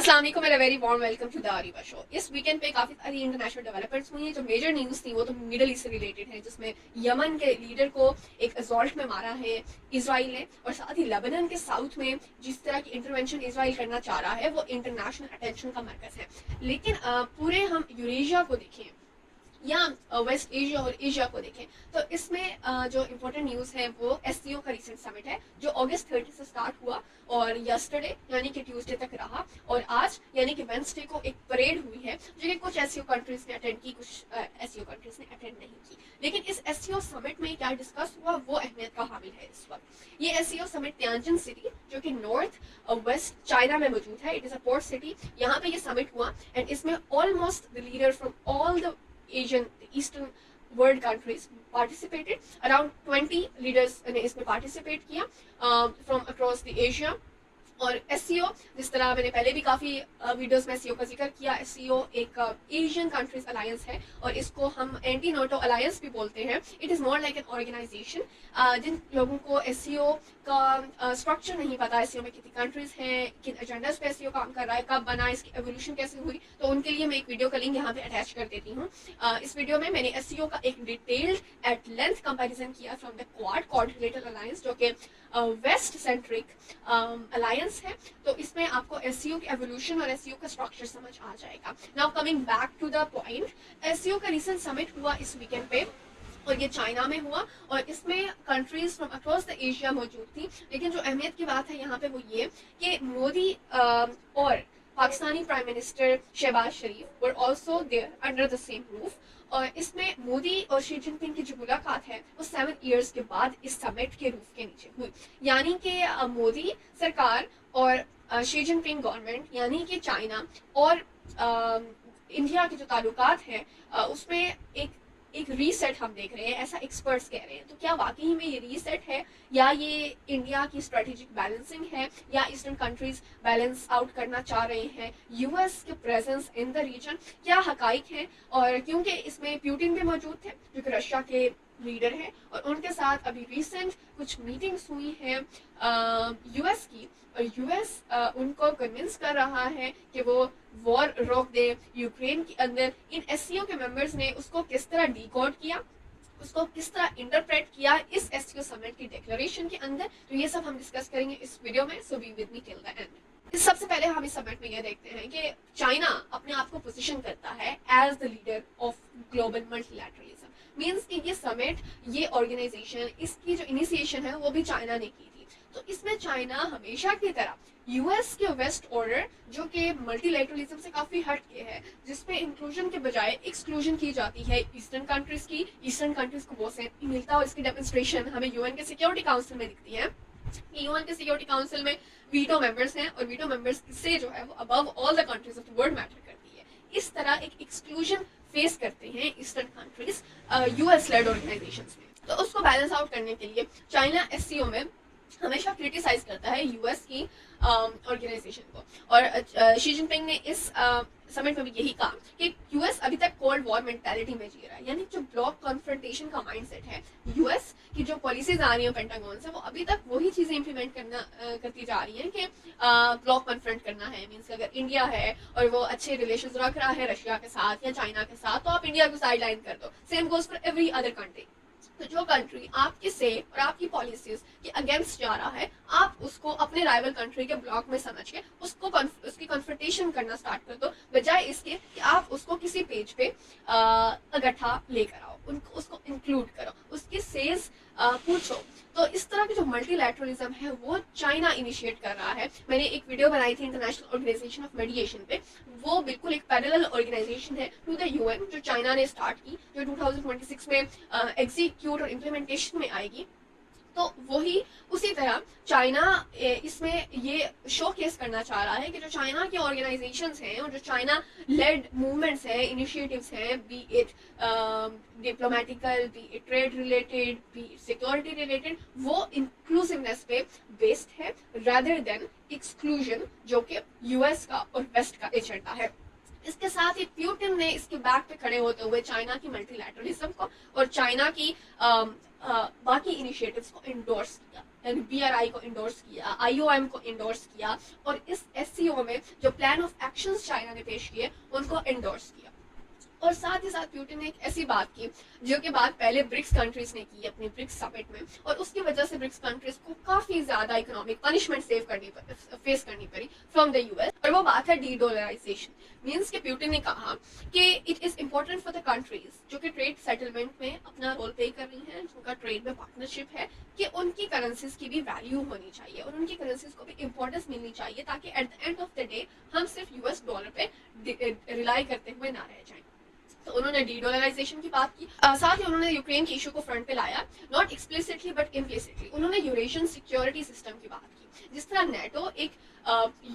अस्सलाम वालेकुम, मेरा very warm welcome to the Ariba show. इस वीकेंड पे काफी सारी इंटरनेशनल डेवलपमेंट्स हुई हैं। जो मेजर न्यूज थी वो तो मिडल ईस्ट से रिलेटेड है, जिसमें यमन के लीडर को एक असॉल्ट में मारा है इसराइल ने, और साथ ही लेबनान के साउथ में जिस तरह की इंटरवेंशन इसराइल करना चाह रहा है वो इंटरनेशनल अटेंशन का मरकज है। लेकिन पूरे हम यूरेशिया को देखें या वेस्ट एशिया और एशिया को देखें तो इसमें जो इम्पोर्टेंट न्यूज़ है वो एससीओ का रिसेंट समिट है, जो अगस्त 30 से स्टार्ट हुआ और यस्टरडे यानी कि ट्यूसडे तक रहा, और आज यानी कि वेंसडे को एक परेड हुई है जो कि कुछ एससीओ कंट्रीज ने अटेंड की, कुछ एससीओ कंट्रीज ने अटेंड नहीं की। लेकिन इस एससीओ समिट में क्या डिस्कस हुआ वो अहमियत का हामिल है इस वक्त। ये एससीओ समिट तियानजिन सिटी जो कि नॉर्थ वेस्ट चाइना में मौजूद है, it is a port city, यहाँ पे ये समिट हुआ एंड इसमें almost the leader from all the Asian, the Eastern world countries participated. Around 20 leaders ने इसमें participate किया from across the Asia। और एससीओ, जिस तरह मैंने पहले भी काफ़ी वीडियोस में एससीओ का जिक्र किया, एससीओ एक एशियन कंट्रीज अलायंस है और इसको हम एंटी नोटो अलायंस भी बोलते हैं। It is more like an organization. जिन लोगों को एससीओ का स्ट्रक्चर नहीं पता, एससीओ में कितनी कंट्रीज हैं, किन एजेंडास पे एससीओ काम कर रहा है, कब बना, इसकी एवोल्यूशन कैसे हुई, तो उनके लिए मैं एक वीडियो का लिंक यहाँ पे अटैच कर देती हूँ। इस वीडियो में मैंने एससीओ का एक डिटेल्ड एट लेंथ कंपेरिजन किया from the quad related alliance, जो कि वेस्ट सेंट्रिक अलायंस है। तो इसमें आपको एससीओ की एवोल्यूशन और एससीओ का स्ट्रक्चर समझ आ जाएगा। Now coming back to the point, SCO का रिसेंट समिट हुआ इस वीकेंड पे और ये चाइना में हुआ और इसमें countries from across the Asia मौजूद थी। लेकिन जो अहमियत की बात है यहाँ पे वो ये कि मोदी और Pakistani prime minister Shehbaz Sharif were also there under the same roof. और इसमें मोदी और शी जिनपिंग की जो मुलाकात है वो 7 इयर्स के बाद इस समिट के रूफ के नीचे हुई। यानी कि मोदी सरकार और शी जिनपिंग गवर्नमेंट यानी कि चाइना और इंडिया के जो ताल्लुकात हैं उसमें एक रीसेट हम देख रहे हैं, ऐसा एक्सपर्ट्स कह रहे हैं। तो क्या वाकई में ये रीसेट है या ये इंडिया की स्ट्रेटेजिक बैलेंसिंग है या ईस्टर्न कंट्रीज बैलेंस आउट करना चाह रहे हैं यूएस के प्रेजेंस इन द रीजन, क्या हकाइक है? और क्योंकि इसमें प्यूटिन भी मौजूद थे जो कि रशिया के लीडर हैं और उनके साथ अभी रिसेंट कुछ मीटिंग्स हुई हैं यूएस की, और यूएस उनको कन्विंस कर रहा है कि वो वॉर रोक दे यूक्रेन के अंदर। इन एससीओ के मेंबर्स ने उसको किस तरह डिकोड किया, उसको किस तरह इंटरप्रेट किया इस एससीओ समिट की डिक्लेरेशन के अंदर, तो ये सब हम डिस्कस करेंगे इस वीडियो में। So be with me till the end. सबसे पहले हम इस समिट में ये देखते हैं कि चाइना अपने आप को पोजीशन करता है as the leader of global multilateralism. Means कि ये समिट, ये ऑर्गेनाइजेशन, इसकी जो इनिशिएशन है वो भी चाइना ने की थी। तो इसमें चाइना हमेशा की तरह यूएस के वेस्ट ऑर्डर जो कि मल्टीलैटरलिज्म से काफी हट के है, जिसपे इंक्लूजन के बजाय एक्सक्लूजन की जाती है ईस्टर्न कंट्रीज की, ईस्टर्न कंट्रीज को बहुत से मिलता है। इसकी डेमोन्स्ट्रेशन हमें यूएन के सिक्योरिटी काउंसिल में दिखती है। यूएन के सिक्योरिटी काउंसिल में वीटो मेंबर्स हैं और वीटो मेंबर्स से जो है वो above all the countries of the world matter करती है। इस तरह एक एक्सक्लूजन फेस करते हैं eastern countries US led organisations में। तो उसको बैलेंस आउट करने के लिए चाइना एससीओ में हमेशा क्रिटिसाइज करता है यूएस की ऑर्गेनाइजेशन को, और शी जिनपिंग ने इस समिट में भी यही कहा कि यूएस अभी तक कोल्ड वॉर मेंटालिटी में जी रहा है, यानी जो ब्लॉक कॉन्फ्रंटेशन का माइंडसेट है। यूएस की जो पॉलिसीज आ रही है पेंटागन से वो अभी तक वही चीजें इंप्लीमेंट करती जा रही है कि ब्लॉक कॉन्फ्रंट करना है। मीन्स अगर इंडिया है और वो अच्छे रिलेशन रख रहा है रशिया के साथ या चाइना के साथ, तो आप इंडिया को साइड लाइन कर दो। Same goes for every other country. तो जो कंट्री आपके से और आपकी पॉलिसीज के अगेंस्ट जा रहा है, आप उसको अपने राइवल कंट्री के ब्लॉक में समझ के उसकी कन्फ्रंटेशन करना स्टार्ट कर दो, बजाय इसके कि आप उसको किसी पेज पे इकट्ठा लेकर आओ, उसको इंक्लूड करो, उसकी सेज पूछो। तो इस तरह की जो मल्टीलैटरलिज्म है वो चाइना इनिशिएट कर रहा है। मैंने एक वीडियो बनाई थी इंटरनेशनल ऑर्गेनाइजेशन ऑफ मेडिएशन पे, वो बिल्कुल एक पैरेलल ऑर्गेनाइजेशन है टू द यूएन जो चाइना ने स्टार्ट की, जो 2026 में एग्जीक्यूट और इम्प्लीमेंटेशन में आएगी। तो वही उसी तरह चाइना इसमें ये शोकेस करना चाह रहा है कि जो चाइना के ऑर्गेनाइजेशंस हैं और जो चाइना लेड मूवमेंट्स हैं, इनिशिएटिव्स हैं, be it diplomatical, be it trade related, be it security related, वो इंक्लूसिवनेस पे बेस्ड है रादर देन एक्सक्लूजन जो कि यूएस का और वेस्ट का एजेंडा है। इसके साथ ही प्यूटिन ने इसके बैक पे खड़े होते हुए चाइना की मल्टीलैटरलिज्म को और चाइना की बाकी इनिशिएटिव्स को इंडोर्स किया। यानी BRI को इंडोर्स किया, IOM को इंडोर्स किया, और इस SCO में जो प्लान ऑफ एक्शंस चाइना ने पेश किए उनको इंडोर्स किया। और साथ ही साथ पुतिन ने एक ऐसी बात की जो कि बात पहले ब्रिक्स कंट्रीज ने की अपने ब्रिक्स समिट में, और उसकी वजह से ब्रिक्स कंट्रीज को काफी ज्यादा इकोनॉमिक पनिशमेंट फेस करनी पड़ी फ्रॉम द US, और वो बात है डी-डॉलराइजेशन। मींस के पुतिन ने कहा कि it is important for the countries जो कि ट्रेड सेटलमेंट में अपना रोल प्ले कर रही हैं, जिनका ट्रेड में पार्टनरशिप है, कि उनकी करेंसीज की भी वैल्यू होनी चाहिए और उनकी करेंसीज को भी इंपॉर्टेंस मिलनी चाहिए, ताकि at the end of the day हम सिर्फ US डॉलर पे रिलाई करते हुए ना रह जाएं। तो उन्होंने डी-डॉलराइजेशन की बात की। साथ ही उन्होंने यूक्रेन के इशू को फ्रंट पे लाया, नॉट एक्सप्लिसिटली बट इम्प्लिसिटली। उन्होंने यूरेशियन सिक्योरिटी सिस्टम की बात की, जिस तरह नेटो एक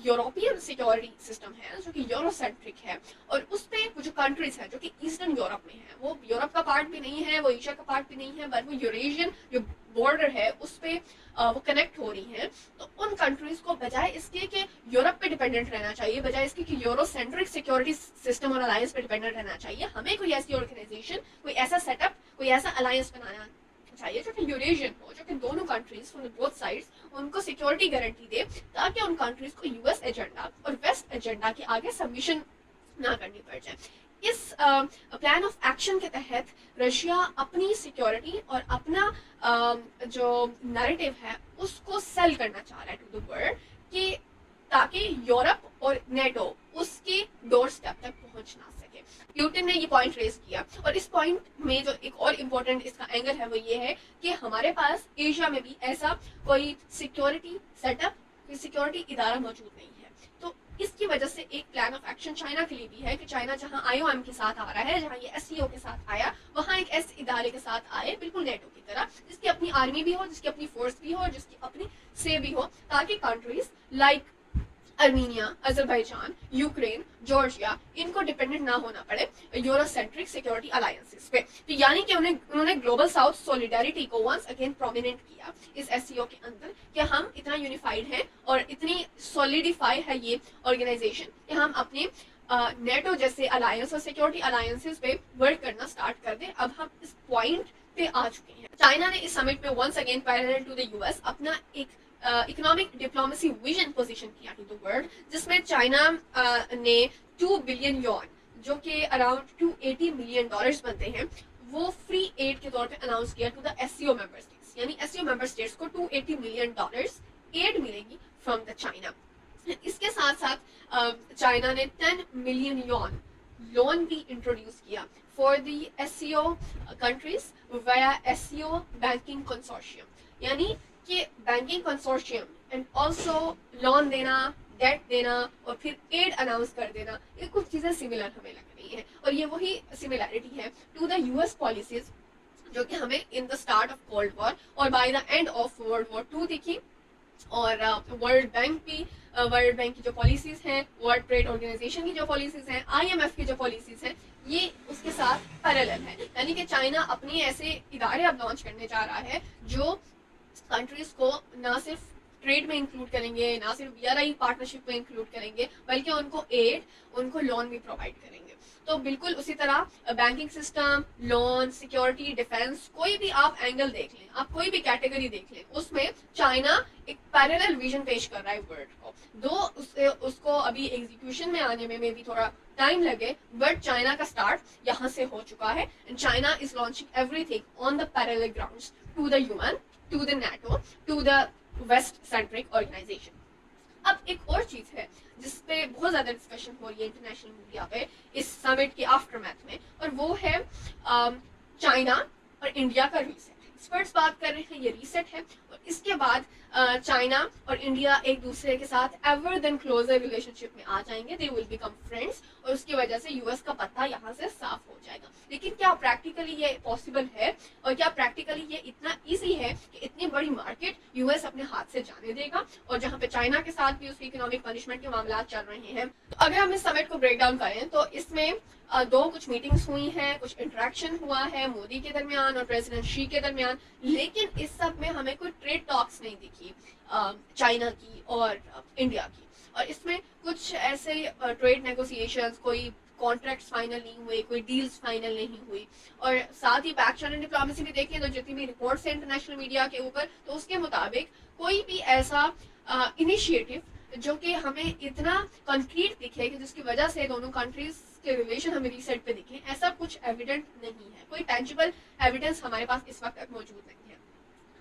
यूरोपियन सिक्योरिटी सिस्टम है जो कि यूरोसेंट्रिक है, और उस पे जो कंट्रीज है जो कि ईस्टर्न यूरोप में है, वो यूरोप का पार्ट भी नहीं है, वो एशिया का पार्ट भी नहीं है, बट वो यूरेशियन जो बॉर्डर है उस पे वो कनेक्ट हो रही है। तो उन कंट्रीज को बजाय इसके कि यूरोप पे डिपेंडेंट रहना चाहिए, बजाय इसके कि यूरोसेंट्रिक सिक्योरिटी सिस्टम और अलायंस पे डिपेंडेंट रहना चाहिए, हमें कोई ऐसी ऑर्गेनाइजेशन, कोई ऐसा सेटअप, कोई ऐसा अलायंस बनाना चाहिए जो कि यूरेशियन हो, जो कि दोनों कंट्रीज फ्रॉम बोथ साइड्स उनको सिक्योरिटी गारंटी दे, ताकि उन कंट्रीज को US एजेंडा और वेस्ट एजेंडा के आगे सबमिशन ना करनी पड़ जाए। इस प्लान ऑफ एक्शन के तहत रशिया अपनी सिक्योरिटी और अपना जो नैरेटिव है उसको सेल करना चाह रहा है टू द वर्ल्ड, कि ताकि यूरोप और नेटो उसके डोर स्टेप तक पहुंच ना सके। पुतिन ने ये पॉइंट रेज किया, और इस पॉइंट में जो एक और इम्पोर्टेंट इसका एंगल है वो ये है कि हमारे पास एशिया में भी ऐसा कोई सिक्योरिटी सेटअप, कोई सिक्योरिटी इदारा मौजूद नहीं है। तो इसकी वजह से एक प्लान ऑफ एक्शन चाइना के लिए भी है कि चाइना जहां IOM के साथ आ रहा है, जहां ये SCO के साथ आया, वहां एक ऐसे इदारे के साथ आए बिल्कुल नेटो की तरह, जिसकी अपनी आर्मी भी हो, जिसकी अपनी फोर्स भी हो, जिसकी अपनी से भी हो, ताकि countries like Armenia, Azerbaijan, Ukraine, Georgia, इनको डिपेंडेंट ना होना पड़े यूरोसेंट्रिक सिक्योरिटी अलायंसेस पे। तो यानी कि उन्होंने ग्लोबल साउथ सॉलिडारिटी को वंस अगेन प्रोमिनेंट किया इस SCO के अंदर, कि हम इतना यूनिफाइड हैं और इतनी सॉलिडिफाई है ये ऑर्गेनाइजेशन कि हम अपने नेटो जैसे अलायंस और सिक्योरिटी अलायंसेस पे वर्क करना स्टार्ट कर दें। अब हम इस पॉइंट पे आ चुके हैं। चाइना ने इस समिट में once again parallel to the US अपना एक इकोनॉमिक डिप्लोमेसी विजन पोजीशन किया टू द वर्ल्ड, जिसमें चाइना ने 2 बिलियन यॉन, जो कि अराउंड $280 मिलियन बनते हैं, वो फ्री एड के तौर पे अनाउंस किया to the SCO member states. यानी SCO मेंबर स्टेट्स को $280 मिलियन एड मिलेगी फ्रॉम द चाइना। इसके साथ साथ चाइना ने 10 मिलियन यॉन लोन भी इंट्रोड्यूस किया for the SCO countries via SCO banking consortium, यानी कि banking consortium and also loan देना, डेट देना और फिर एड अनाउंस कर देना, ये कुछ चीजें सिमिलर हमें लग रही है, और ये वही सिमिलैरिटी है टू द US पॉलिसीज जो कि हमें in the start of cold war और by the end of world war 2 दिखी। और वर्ल्ड बैंक की जो पॉलिसीज हैं, वर्ल्ड ट्रेड ऑर्गेनाइजेशन की जो पॉलिसीज हैं, IMF की जो पॉलिसीज हैं, ये उसके साथ पैरेलल है। यानी कि चाइना अपनी ऐसे इदारे अब लॉन्च करने जा रहा है जो कंट्रीज को ना सिर्फ ट्रेड में इंक्लूड करेंगे, ना सिर्फ BRI पार्टनरशिप में इंक्लूड करेंगे, बल्कि उनको एड, उनको लोन भी प्रोवाइड करेंगे। तो बिल्कुल उसी तरह banking system, loan, security, defence, कोई भी आप एंगल देख लें, आप कोई भी कैटेगरी देख लें, उसमें चाइना एक पैरेलल विजन पेश कर रहा है वर्ल्ड को। दो उसको अभी एग्जीक्यूशन में आने में भी थोड़ा टाइम लगे, बट चाइना का स्टार्ट यहाँ से हो चुका है, and China is launching everything on the parallel grounds to the UN, to the NATO, to the West centric organization. अब एक और चीज है जिसपे बहुत ज्यादा डिस्कशन हो रही है इंटरनेशनल मीडिया पे इस समिट के आफ्टरमैथ में, और वो है चाइना और इंडिया का रीसेट। एक्सपर्ट्स बात कर रहे हैं ये रीसेट है, और इसके बाद चाइना और इंडिया एक दूसरे के साथ एवर देन क्लोजर रिलेशनशिप में आ जाएंगे, दे विल बिकम फ्रेंड्स, और उसकी वजह से US का पत्ता यहाँ से साफ हो जाएगा। लेकिन क्या प्रैक्टिकली ये पॉसिबल है, और क्या प्रैक्टिकली ये इतना इजी है कि इतनी बड़ी मार्केट US अपने हाथ से जाने देगा, और जहाँ पे चाइना के साथ भी उसकी इकोनॉमिक पनिशमेंट के मामला चल रहे हैं। तो अगर हम इस समिट को ब्रेक डाउन करें तो इसमें कुछ मीटिंग्स हुई हैं, कुछ इंटरेक्शन हुआ है मोदी के दरमियान और प्रेसिडेंट शी के दरमियान, लेकिन इस सब में हमें कोई ट्रेड टॉक्स नहीं दिखी चाइना की और इंडिया की, और इसमें कुछ ऐसे ट्रेड नेगोशिएशंस, कोई कॉन्ट्रैक्ट्स फाइनल नहीं हुए, कोई डील्स फाइनल नहीं हुई। और साथ ही बैक चैनल डिप्लोमेसी भी देखें तो जितनी भी रिपोर्ट्स हैं इंटरनेशनल मीडिया के ऊपर, तो उसके मुताबिक कोई भी ऐसा इनिशिएटिव जो कि हमें इतना कंक्रीट दिखे कि जिसकी वजह से दोनों कंट्रीज के रिलेशन हमें रीसेट पे दिखे, ऐसा कुछ एविडेंट नहीं है। कोई टेंजिबल एविडेंस हमारे पास इस वक्त तक मौजूद नहीं है।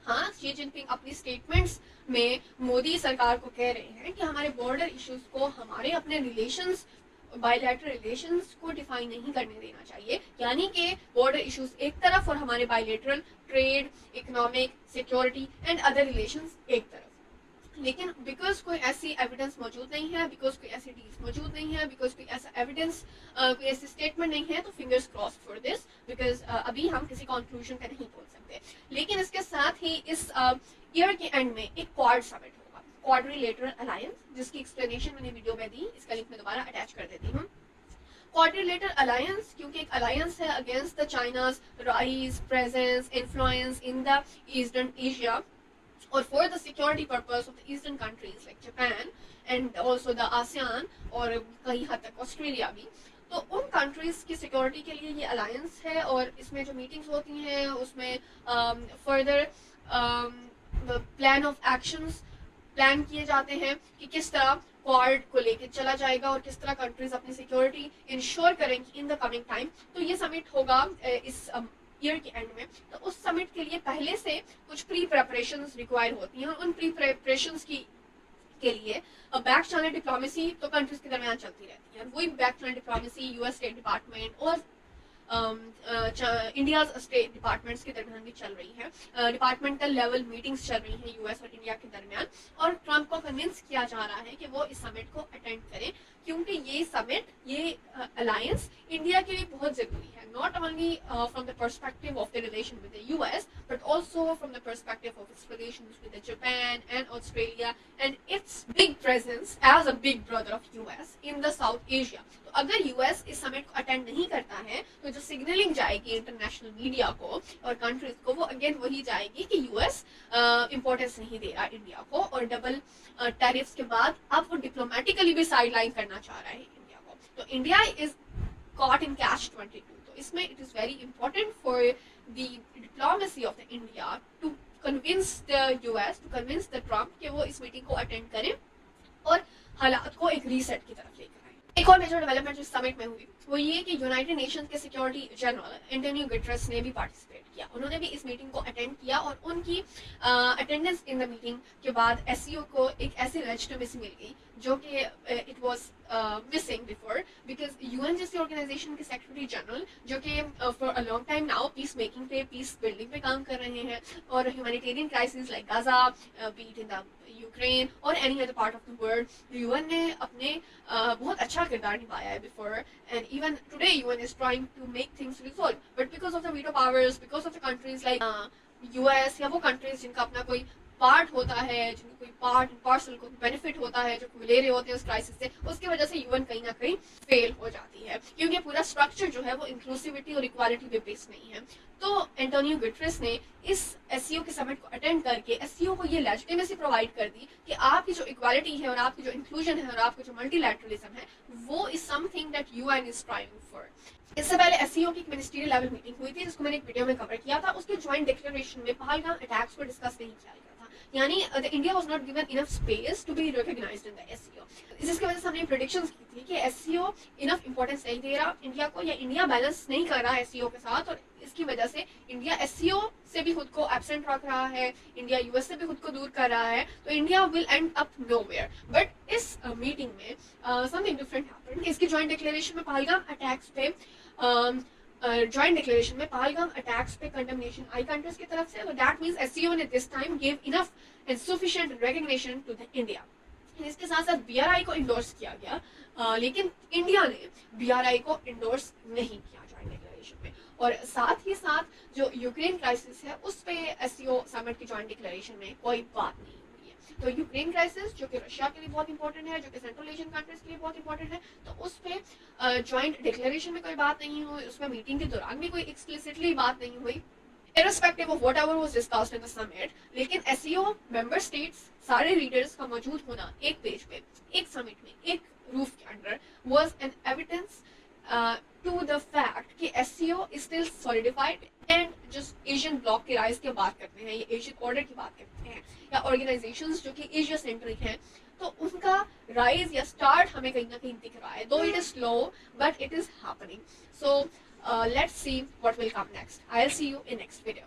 हाँ, शी जिनपिंग अपनी स्टेटमेंट्स में मोदी सरकार को कह रहे हैं कि हमारे बॉर्डर इश्यूज को, हमारे अपने रिलेशंस, बायलैटरल रिलेशंस को डिफाइन नहीं करने देना चाहिए, यानी कि बॉर्डर इश्यूज एक तरफ और हमारे bilateral trade, economic, security and other relations एक तरफ। लेकिन बिकॉज कोई ऐसी एविडेंस मौजूद नहीं है, बिकॉज कोई ऐसी डील्स मौजूद नहीं है, बिकॉज कोई ऐसा एविडेंस, कोई ऐसी स्टेटमेंट नहीं है, तो fingers cross for this, because अभी हम किसी कंक्लूजन पे नहीं पहुंच सकते। लेकिन इसके साथ ही इस ईयर के एंड में एक क्वाड समिट होगा, क्वाड्रिलेटरल अलायंस, जिसकी एक्सप्लेनेशन मैंने वीडियो में दी, इसका लिंक मैं दोबारा अटैच कर देती हूँ। क्वाड्रिलेटरल अलायंस क्योंकि एक अलायंस है against the China's rise, presence, influence in the eastern Asia, or for the security purpose of the eastern countries like Japan and also the ASEAN और कहीं हद तक ऑस्ट्रेलिया भी। तो उन कंट्रीज की सिक्योरिटी के लिए ये अलायंस है, और इसमें जो मीटिंग्स होती हैं उसमें further plan of actions plan किए जाते हैं कि किस तरह क्वाड को लेके चला जाएगा और किस तरह कंट्रीज अपनी सिक्योरिटी इंश्योर करेंगी इन द कमिंग टाइम। तो ये समिट होगा इस ईयर के एंड में। तो उस समिट के लिए पहले से कुछ प्री प्रेपरेशंस रिक्वायर होती हैं, और उन प्री प्रेपरेशंस के लिए बैक चैनल डिप्लोमेसी तो कंट्रीज के दरमियान चलती रहती है। वही back channel diplomacy US state department और इंडिया स्टेट डिपार्टमेंट्स के दरमियान भी चल रही है। डिपार्टमेंटल लेवल मीटिंग्स चल रही हैं यूएस और इंडिया के दरमियान, और ट्रंप को कन्विंस किया जा रहा है कि वो इस समिट को अटेंड करें, क्योंकि ये समिट, ये अलायंस इंडिया के लिए बहुत जरूरी है, not only from the perspective of the relation with the US but also from the perspective of its relations with the Japan and Australia and its big presence as a big brother of US in the South Asia. तो अगर US इस summit को attend नहीं करता है तो जो signalling जाएगी इंटरनेशनल मीडिया को और कंट्रीज को, वो अगेन वही जाएगी कि यूएस इंपॉर्टेंस नहीं दे रहा इंडिया को, और डबल टैरिफ्स के बाद अब वो डिप्लोमेटिकली भी साइडलाइन करना चाह रहा है इंडिया को। तो India is caught in catch 22। तो इसमें it is very important for the diplomacy of the India to convince the US, to convince the Trump कि वो इस मीटिंग को अटेंड करें और हालात को एक रीसेट की तरफ लेकर आए। एक और मेजर डेवलपमेंट जो समिट में हुई वो ये कि यूनाइटेड नेशंस के सिक्योरिटी जनरल एंटोनियो गुटेरेस ने भी पार्टिसिपेट किया। उन्होंने भी इस मीटिंग को अटेंड किया, और उनकी अटेंडेंस इन द मीटिंग के बाद एससीओ को एक ऐसी लेजिटिमेसी मिल गई जो कि it was missing before, because UN जैसी ऑर्गेनाइजेशन के सेक्रेटरी जनरल जो कि for a long time now peace making पे, पीस बिल्डिंग पे काम कर रहे हैं, और humanitarian crisis like Gaza, be it in the Ukraine और any other part of the world, UN ने अपने बहुत अच्छा किरदार निभाया है before, and even today UN is trying to make things resolve, but because of the veto powers, because of the countries like US या वो कंट्रीज जिनका अपना कोई पार्ट होता है, जिनको कोई पार्ट पार्सल को बेनिफिट होता है, जो ले रहे होते हैं उस क्राइसिस से, उसकी वजह से यूएन कहीं ना कहीं फेल हो जाती है, क्योंकि पूरा स्ट्रक्चर जो है वो इंक्लूसिविटी और इक्वालिटी पे बेस्ड नहीं है। तो एंटोनियो गुटेरेस ने इस एससीओ के समिट को अटेंड करके एससीओ को ये लेजिटिमेसी प्रोवाइड कर दी कि आपकी जो इक्वालिटी है और आपकी जो इंक्लूजन है और आपका जो मल्टीलैटरलिज्म है वो is something that UN is striving for. इससे पहले एससीओ की एक मिनिस्ट्रियल लेवल मीटिंग हुई थी जिसको मैंने एक वीडियो में कवर किया था। उसके ज्वाइंट डिक्लेरेशन में पहलगाम अटैक्स को डिस्कस नहीं किया गया था, यानी India was not given enough space to be recognised in the SCO. जिसकी वजह से हमने प्रेडिक्शंस की थी कि एससीओ इनफ इंपॉर्टेंस नहीं दे रहा इंडिया को, या इंडिया बैलेंस नहीं कर रहा एससीओ के साथ, और इसकी वजह से इंडिया एससीओ से भी खुद को एब्सेंट रख रहा है, इंडिया यूएस से भी खुद को दूर कर रहा है, तो India will end up nowhere. But इस मीटिंग में समथिंग डिफरेंट हैपेंड। इसकी जॉइंट डिक्लेरेशन में पहलगाम अटैक्स पे जॉइंट डिक्लेरेशन में पहलगाम अटैक्स पे कंडेमनेशन आई कंट्रीज की तरफ से, तो दैट मींस एससीओ ने this time give enough and sufficient recognition to the India. इसके साथ साथ बीआरआई को इंडोर्स किया गया, लेकिन इंडिया ने बीआरआई को इंडोर्स नहीं किया जॉइंट डिक्लेरेशन में। और साथ ही साथ जो यूक्रेन क्राइसिस है उस पे एससीओ समिट की जॉइंट डिक्लेरेशन में कोई बात नहीं हुई है। तो यूक्रेन क्राइसिस जो कि रशिया के लिए बहुत इंपॉर्टेंट है, जो कि सेंट्रल एशियन कंट्रीज के लिए बहुत इंपॉर्टेंट है, तो उस पे जॉइंट डिक्लेरेशन में कोई बात नहीं हुई, उसमें मीटिंग के दौरान भी कोई एक्सप्लिसिटली बात नहीं हुई, irrespective of whatever was discussed in the summit। लेकिन एससीओ मेंबर स्टेट्स सारे लीडर्स का मौजूद होना एक पेज पे, एक समिट में, एक रूफ के under was an evidence to the fact कि SCO is still solidified and just Asian bloc के राइज की बात करते हैं, या एशियन ऑर्डर की बात करते हैं, या ऑर्गेनाइजेशंस जो कि एशिया सेंट्रिक हैं, तो उनका राइज या स्टार्ट हमें कहीं ना कहीं दिख रहा है, दो it is slow but it is happening. So let's see what will come next. I'll see you in next video.